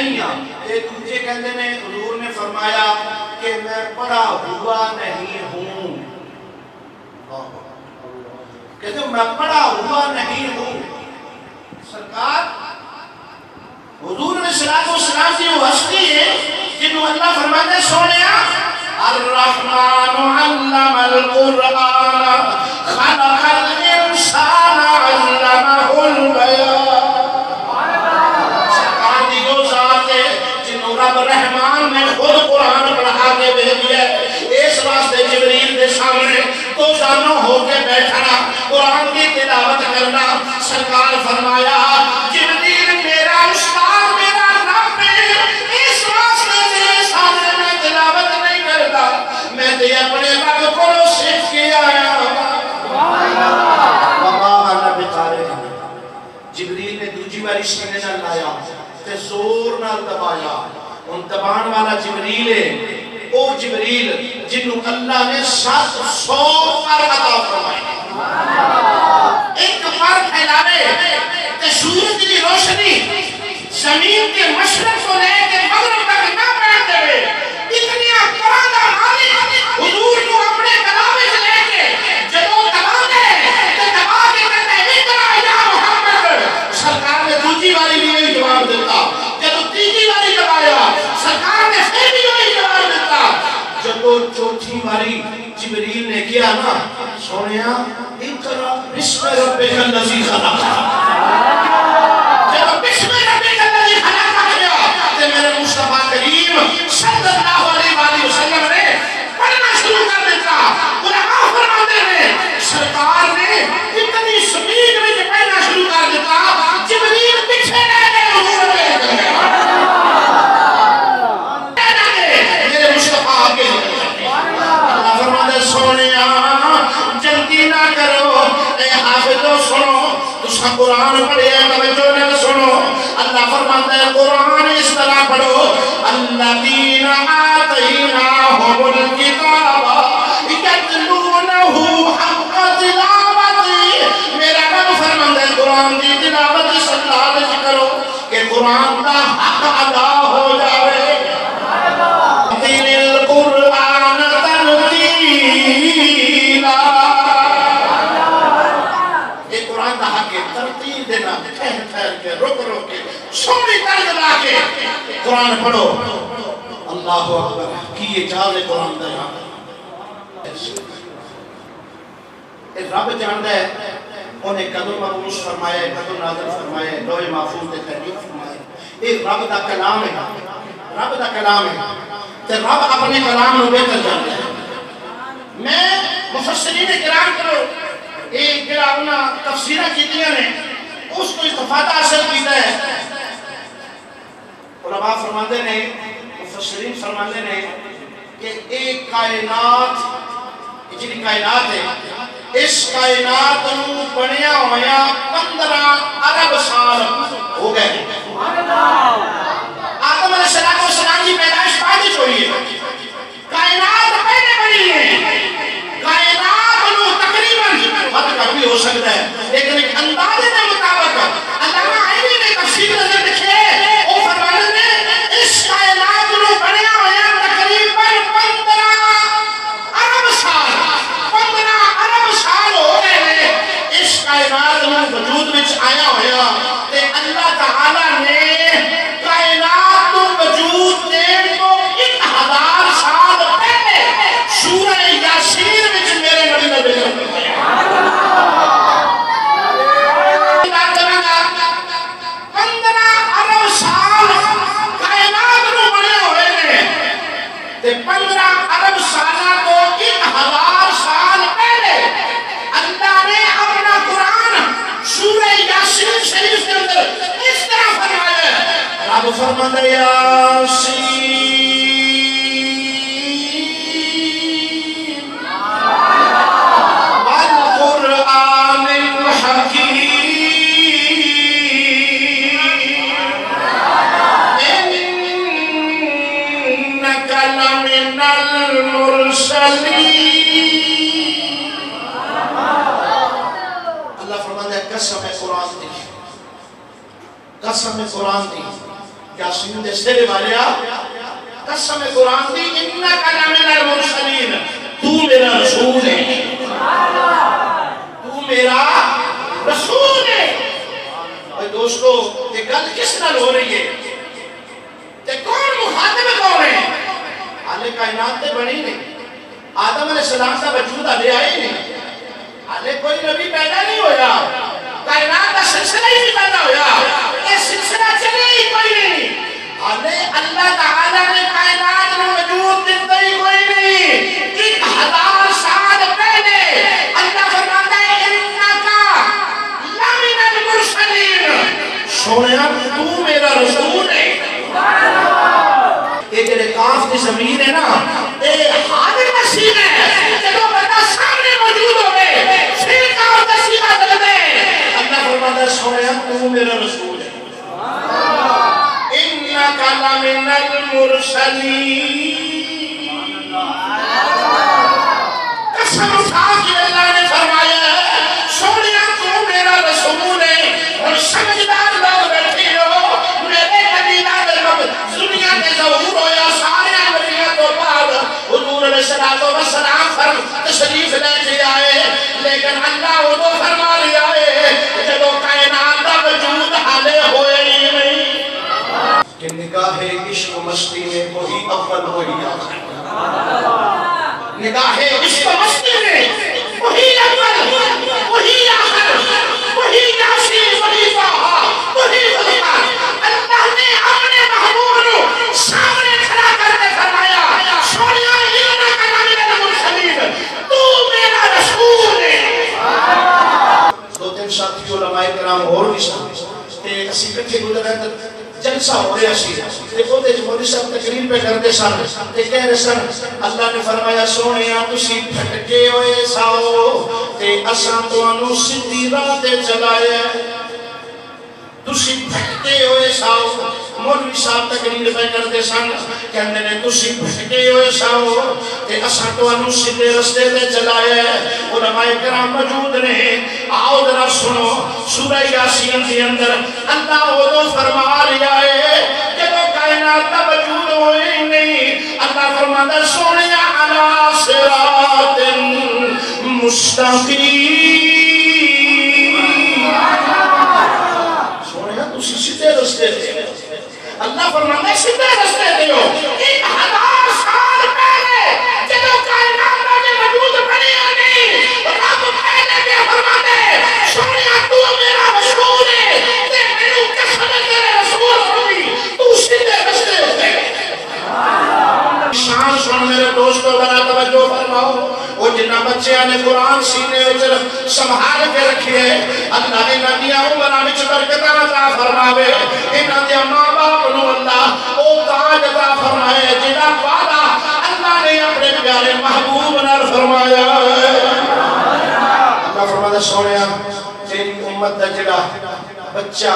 نہیں ہاں. ایک دوسرے کہتے ہیں حضور نے فرمایا کہ میں پڑھا ہوا نہیں ہوں. کہتے ہیں میں پڑھا ہوا نہیں ہوں. سرکار حضور نے صلاۃ و سلام کی وہ ہستی ہے جنہوں اللہ فرماتے ہیں سونیا الرحمن علم القرآن خلق الانسان علمہ البیان. سرکار دی وہ ذات ہے جنہوں رب رحمان نے خود قرآن پڑھا کے بھیج دیا ہے. اس واسطے جبریل کے سامنے تو جانو ہو کے بیٹھنا قرآن کی تلاوت کرنا. سرکار فرمایا جبریل میرا استاد میرا رب ہے، اس واسطے تیرے سامنے میں تلاوت نہیں کرتا، میں تے اپنے رب کو سیکھ کے آیا. جبریل نے دوسری بار سینے نہ لایا تے زور نہ دبایا. ان دبان والا جبریل ہے او جبریل جنہوں اللہ نے 700 پر عطا فرمائے. ایک پر پھیلاوے تے سورج کی روشنی زمین کے مشرق کو لے کے مغرب تک نہ بیٹھ دے. اتنی قرآن کا مالک حضور کو اپنے کلامے سے لے کے جدو دبا دے تے دبا کے کہتے ہیں اقرا یا محمد. سرکار نے دوسری والی بھی یہی جواب دیتا. جدو تیسری والی دبایا سرکار نے پھر بھی یہی جواب دیتا. جدو چوتھی باری جبریل نے کیا نا سونیا اقرا بسم ربک الذی خلق، جب بسم ربک الذی خلق کیا تو میرے مصطفیٰ کریم صلی اللہ علیہ وآلہ وسلم نے پڑھنا شروع کر دیتا. علماء فرماتے ہیں سرکار نے اتنی سپیڈ میں پڑھنا شروع کر دیتا جبریل پیچھے رہ گئے حضور کے میرے مصطفیٰ آگے. اللہ فرماتے سونیا جلدی نہ کرو اے حافظو سنو تسا قرآن پڑھے توجہ نہ سنو. اللہ فرماتا ہے قرآن اس طرح پڑھو الذین آتیناہم الکتاب یتلونہ حق تلاوتی. میرا رب فرماتا ہے قرآن کی تلاوت اس انداز سے کرو کہ قرآن کا حق ادا ہو جائے. تین القرآن ترتیلا. یہ قرآن کا حق ہے ترتیب دینا، ٹھہر ٹھہر کے رک رک کے سونی طرز لا کے قرآن پڑھو. اللہ اکبر کی یہ جال قرآن دا یہاں رب جاندہ ہے انہیں قدم مبعوث فرمائے قدم نازل فرمائے لوح محفوظ تے تحریف فرمائے. ایک رب دا کلام ہے، رب دا کلام ہے تے رب اپنے کلام نو بہتر جانتا ہے. میں مفسرین کرام کرو ایک جڑا انہاں تفسیرہ کیتیاں نے اس کو استفادہ حاصل کیتا ہے. علماء فرماندے نے مفسرین فرماندے نے کہ ایک کائنات جنی کائنات ہے اس کائنات نو بنیا ہویا 15 ارب سال ہو گئے. آدم علیہ السلام کی پیدائش بعد ہوئی ہے. کائنات پہلے بنی ہے. کائنات نو تقریباً فرق کبھی ہو سکتا ہے لیکن ایک اندازے کے مطابق علامہ عینی نے تفسیر نظر لکھے وہ فرماتے ہیں اس کائنات نو بنیا ہویا تقریباً 15 ارب سال. 15 ارب سال ہو گئے اس کائنات نو وجود وچ آیا ہویا تے اللہ تعالی نے کائنات کو وجود دین کو 1000 سال پہلے سورہ یاسین وچ میرے نبی نے بیان کیا. اب فرماتا یاسین والقرآن الحکیم انک لمن المرسلین. اللہ فرماتا ہے قسم قرآن دی، قسم قرآن دی یاسین دے سر والیا قسم قرآن دی انکا لمن المرسلین تو میرا رسول ہے تو میرا رسول ہے اور دوستو یہ گل کس نال ہو رہی ہے تے کون مخاطب کون ہے حالے کائنات تے بنی نہیں آدم علیہ السلام کا وجود علیہ آئے نہیں حالے کوئی نبی پیدا نہیں ہویا کائنات کا سلسلہ ہی نہیں پیدا ہویا یہ سلسلہ چلے ہی کوئی نہیں حالے اللہ تعالیٰ نے کائنات میں وجود دیتا ہی کوئی نہیں 1000 سال پہلے اللہ فرماتا ہے انکا لمن المرسلین سونیا تو میرا رسول ہے یہ جڑے کاف کی زمین ہے نا یہ حاضر نصیب ہے جب بندہ سامنے موجود ہوئے پھر کاف نصیبہ دل دے اللہ فرماتا ہے سونیا تو میرا رسول ہے انکا لمن المرسلین قسم اٹھا کے اللہ نے فرمایا سونیا تو میرا رسول ہے اور سمجھدار لوگ بیٹھے ہو میرے قبیلہ میں دنیا کے ظہور ہویا سارے نبیوں تو بعد حضور علیہ السلام فرم تشریف لے کے آئے لیکن اللہ وہ تو فرما لیا ہے جب کائنات کا وجود حالے ہوئے ہی نہیں کہ نگاہ عشق و مستی میں وہی اول وہی آخر نگاہ عشق و مستی میں وہی اول وہی آخر وہی یاسین وہی طٰہٰ وہی غلبان اللہ نے اپنے محبوب نو سامنے کھڑا کر کے فرمایا سونیا انکا لمن المرسلین تو میرا رسول ہے دو تین ساتھی علماء کرام اور بھی ساتھ اسی کٹھے گزر رہے تھے جلسہ ہو رہا سی تے اوتے مولوی صاحب تقریر پہ کردے سن تے کہہ رہے سن اللہ نے فرمایا سونیا تسی بھٹکے ہوئے ساؤ تے اساں تانوں سیدھی راہ تے چلایا تسی بھٹکے ہوئے ساؤ مولوی صاحب تقریر پہ کردے سن کہندے نے تسی بھٹکے ہوئے ساؤ تے اساں تانوں سیدھے رستے تے چلایا علماء کرام موجود نے آؤ ذرا سنو سورہ یاسین کے اندر اللہ وہ فرما رہا ہے کہ وہ کائنات کا وجود ہوئے نہیں اللہ فرماتا سونیا علی صراط مستقیم سونیا تسی سیدھے رستے دے اللہ فرماتا سیدھے رستے دے ہو 1000 سال پہلے جب کائنات کا وجود بنی نہیں رب پہلے بھی فرماتا ہے سونیا تو میرا رسول ہے تے میرے قسم تیرے رسول ہوگی تو سیدھے رستے ہوتے شان سن میرے دوستو ذرا توجہ فرماؤ وہ جنہ بچے نے قرآن سینے وچ سنبھال کے رکھے اللہ انہاں دی عمراں وچ برکت عطا فرماوے انہاں دے ماں باپ نو اللہ او تاج عطا فرمائے جڑا وعدہ اللہ نے اپنے پیارے محبوب نال فرمایا اللہ فرماتا سونیا تیری امت دا جڑا بچہ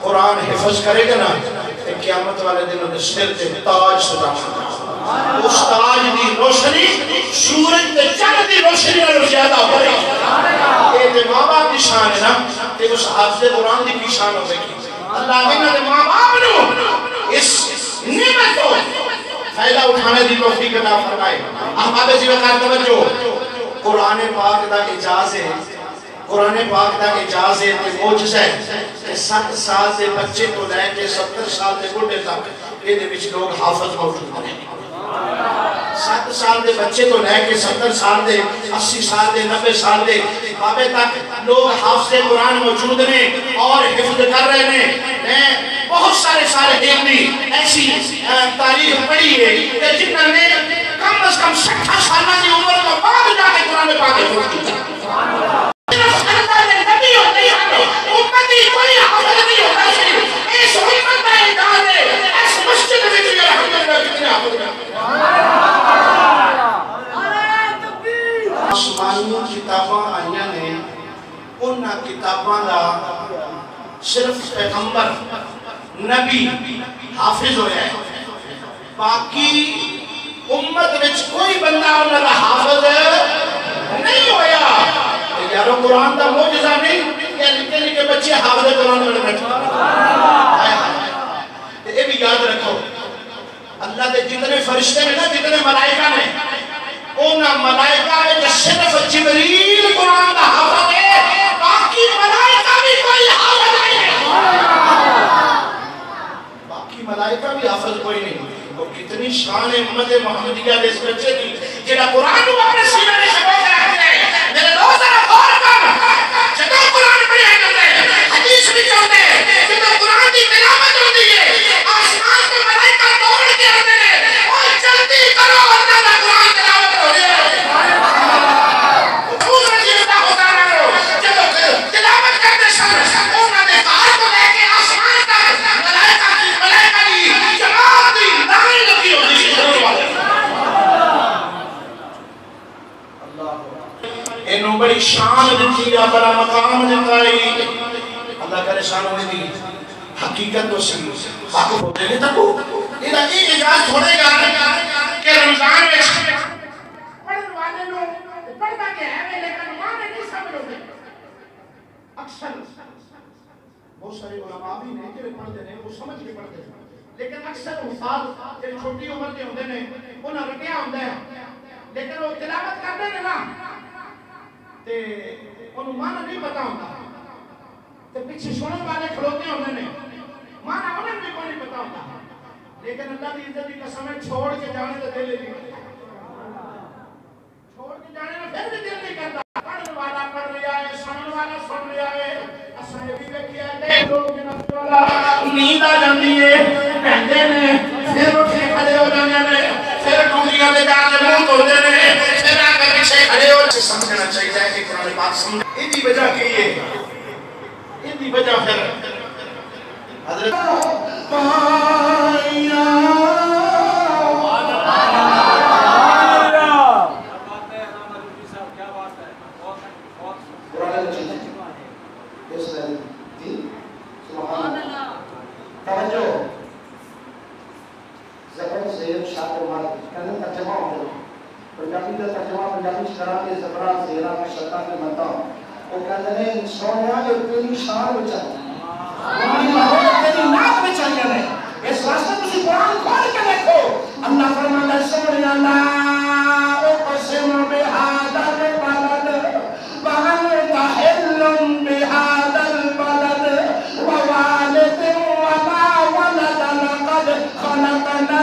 قرآن حفظ کرے گا نا قیامت والے دنوں دے سر تے تاج سجا اس تاج دی روشنی سورج تے چاند دی روشنی نالوں زیادہ ہوئے یہ تے ماں باپ دی شان ہے نا تے اس حافظ قرآن دی کی شان ہوئے گی اللہ نے ماں باپ نو اس نعمت کو فائدہ اٹھانے دی توفیق عطا فرمائے احباب جی وقار توجہ قرآن پاک دا اجاز ہے قرآن پاک دا اجاز ہے تے موجزہ ہے کہ 7 سال دے بچے تو لے کے 70 سال دے بڑھے تک یہ دے وچ لوگ حافظ موجود ہیں 7 سال دے بچے تو لے کے 70 سال دے 80 سال دے 90 سال دے بابے تک لوگ حافظ قرآن موجود ہیں اور حفظ کر رہے ہیں بہت سارے علمی ایسی تاریخ پڑھی ہے کہ جنہوں نے کم از کم 60 سالہ کی عمر کو بعد جا کے قرآن پاک حفظ کیا صرف اللہ نے نبی ہوتے ہیں امتی کوئی حافظ نہیں ہوتا اس امت کا اعداد ہے اس مسجد میں بھی الحمدللہ کتنے حافظ ہیں آسمانی کتاباں آئیاں نے انہاں کتاباں دا صرف پیغمبر نبی حافظ ہویا ہے باقی امت وچ کوئی بندہ انہاں دا حافظ نہیں ہویا یارو قرآن دا موجزہ نہیں کہ نکے نکے بچے حافظ قرآن میں بیٹھے یہ فرشتے میں نا جتنے ملائکہ نے انہاں ملائکہ میں صرف جبریل قرآن کا حافظ ہے، باقی ملائکہ بھی کوئی حافظ نہیں ہے، باقی ملائکہ بھی حافظ کوئی نہیں۔ اور کتنی شان امت محمدیہ دے اس بچے دی جنہا قرآن کو اپنے سینے میں شبہ کرتے ہیں۔ میرے دوست ذرا غور کر، جب قرآن پڑھے جاتے ہیں، حدیث بھی چلتے ہیں، جب قرآن کی تلاوت ہوتی ہے، آسمان کو ملائکہ دوڑ کے آتے ہیں اور جلدی کرو اللہ کا قرآن تلاوت ہو رہی ہے۔ دوسرا جیتا ہوتا رہو، جب تلاوت کرتے سن انہوں نے کار کو لے کے آسمان تک ملائکہ دی جماعت دی لائن لگی ہوتی ہے ضرور والے۔ انہوں بڑی شان دیتی ہے، بڑا مقام دیتا اللہ کرے شان ہوئی دی حقیقت تو سی باقو ہوتے ہیں تکو یہ اجاز تھوڑے گا کہ رمضان میں پڑھن والے لوگ پڑھتا کہ ہے لیکن مانے نہیں سمجھ ہوتے اکثر بہت سارے علماء بھی نہیں کہ پڑھتے ہیں وہ سمجھ کے پڑھتے ہیں لیکن اکثر استاد جو چھوٹی عمر کے ہوتے ہیں انہاں رٹیا ہوتا ہے لیکن وہ تلاوت کرتے ہیں نا تے انہوں مانا نہیں پتا ہوتا تے پیچھے سننے والے کھلوتے ہوتے ہیں مانا انہیں بھی کوئی نہیں پتا ہوتا لیکن اللہ کی عزت کی قسم ہے چھوڑ کے جانے تو دل نہیں کرتا چھوڑ کے جانے میں پھر بھی دل نہیں کرتا پڑھنے والا پڑھ رہا ہے سننے والا سن رہا ہے اساں یہ بھی دیکھیا ہے لوگ جناب والا نیند آ جاتی ہے کہتے ہیں پھر اٹھ کے کھڑے ہو جاتے ہیں پھر ٹونگیاں لے جا کے منہ دھوتے ہیں پھر آ کر پیچھے کھڑے ہو سمجھنا چاہیے کہ قرآن پاک سمجھ ان کی وجہ کی ہے ان کی وجہ پھر حضرت پنجابی کا ترجمہ پنجابی شرح کے زبران زیرہ میں شرطہ کے مطاؤں وہ کہتے ہیں سونیا جو تیری شان بچائی تیری ناک بچائی ہے اس واسطے تسی قرآن کھول کے دیکھو اللہ فرماتا ہے سونیا لا اقسم بهذا البلد وانت حل بهذا البلد ووالد وما ولد لقد خلقنا